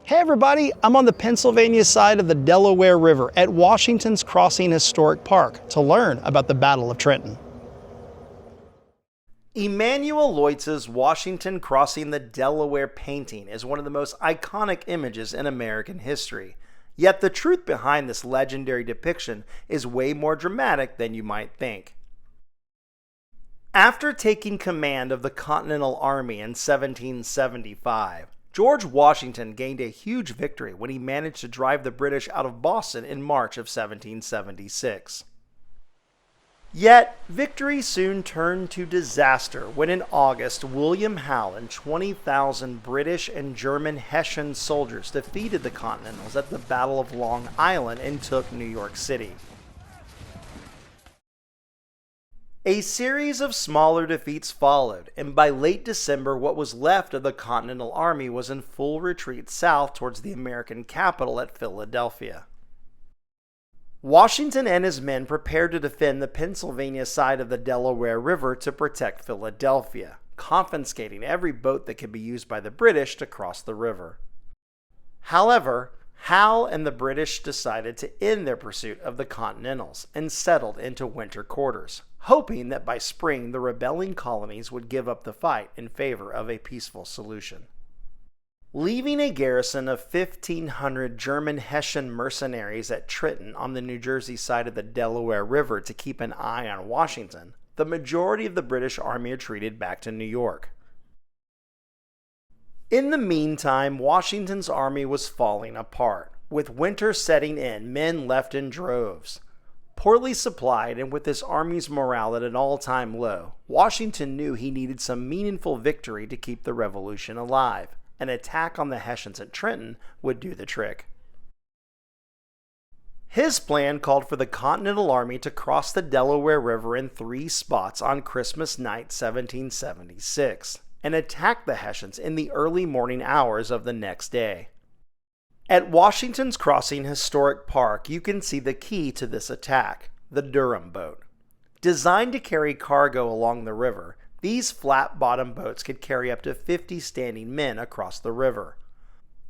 Hey everybody, I'm on the Pennsylvania side of the Delaware River at Washington's Crossing Historic Park to learn about the Battle of Trenton. Emanuel Lewitz's Washington Crossing the Delaware painting is one of the most iconic images in American history. Yet the truth behind this legendary depiction is way more dramatic than you might think. After taking command of the Continental Army in 1775, George Washington gained a huge victory when he managed to drive the British out of Boston in March of 1776. Yet, victory soon turned to disaster when in August, William Howe and 20,000 British and German Hessian soldiers defeated the Continentals at the Battle of Long Island and took New York City. A series of smaller defeats followed, and by late December, what was left of the Continental Army was in full retreat south towards the American capital at Philadelphia. Washington and his men prepared to defend the Pennsylvania side of the Delaware River to protect Philadelphia, confiscating every boat that could be used by the British to cross the river. However, Howe and the British decided to end their pursuit of the Continentals and settled into winter quarters, hoping that by spring the rebelling colonies would give up the fight in favor of a peaceful solution. Leaving a garrison of 1,500 German Hessian mercenaries at Trenton on the New Jersey side of the Delaware River to keep an eye on Washington, the majority of the British army retreated back to New York. In the meantime, Washington's army was falling apart. With winter setting in, men left in droves. Poorly supplied and with his army's morale at an all-time low, Washington knew he needed some meaningful victory to keep the revolution alive. An attack on the Hessians at Trenton would do the trick. His plan called for the Continental Army to cross the Delaware River in 3 spots on Christmas night 1776 and attack the Hessians in the early morning hours of the next day. At Washington's Crossing Historic Park, you can see the key to this attack, the Durham boat. Designed to carry cargo along the river, these flat-bottom boats could carry up to 50 standing men across the river.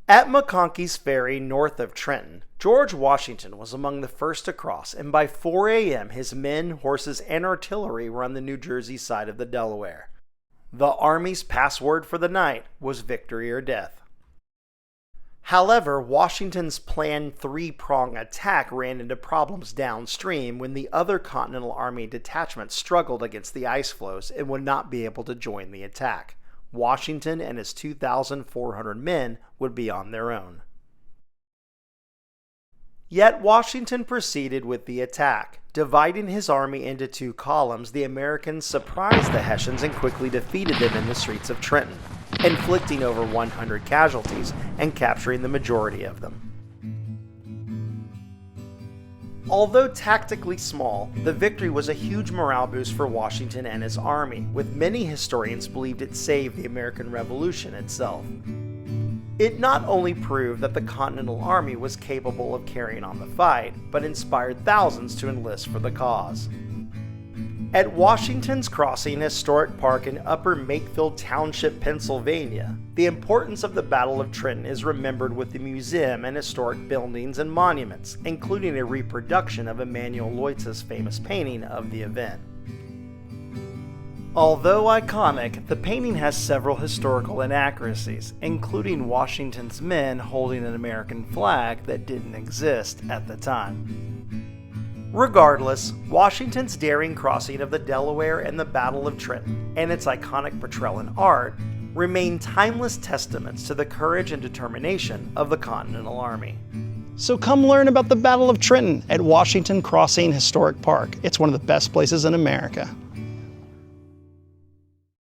At McConkey's Ferry north of Trenton, George Washington was among the first to cross, and by 4 a.m. his men, horses, and artillery were on the New Jersey side of the Delaware. The Army's password for the night was victory or death. However, Washington's planned 3-prong attack ran into problems downstream when the other Continental Army detachments struggled against the ice floes and would not be able to join the attack. Washington and his 2,400 men would be on their own. Yet Washington proceeded with the attack. Dividing his army into 2 columns, the Americans surprised the Hessians and quickly defeated them in the streets of Trenton, inflicting over 100 casualties and capturing the majority of them. Although tactically small, the victory was a huge morale boost for Washington and his army, with many historians believed it saved the American Revolution itself. It not only proved that the Continental Army was capable of carrying on the fight, but inspired thousands to enlist for the cause. At Washington's Crossing Historic Park in Upper Makefield Township, Pennsylvania, the importance of the Battle of Trenton is remembered with the museum and historic buildings and monuments, including a reproduction of Emanuel Lewitz's famous painting of the event. Although iconic, the painting has several historical inaccuracies, including Washington's men holding an American flag that didn't exist at the time. Regardless, Washington's daring crossing of the Delaware and the Battle of Trenton, and its iconic portrayal in art, remain timeless testaments to the courage and determination of the Continental Army. So come learn about the Battle of Trenton at Washington Crossing Historic Park. It's one of the best places in America.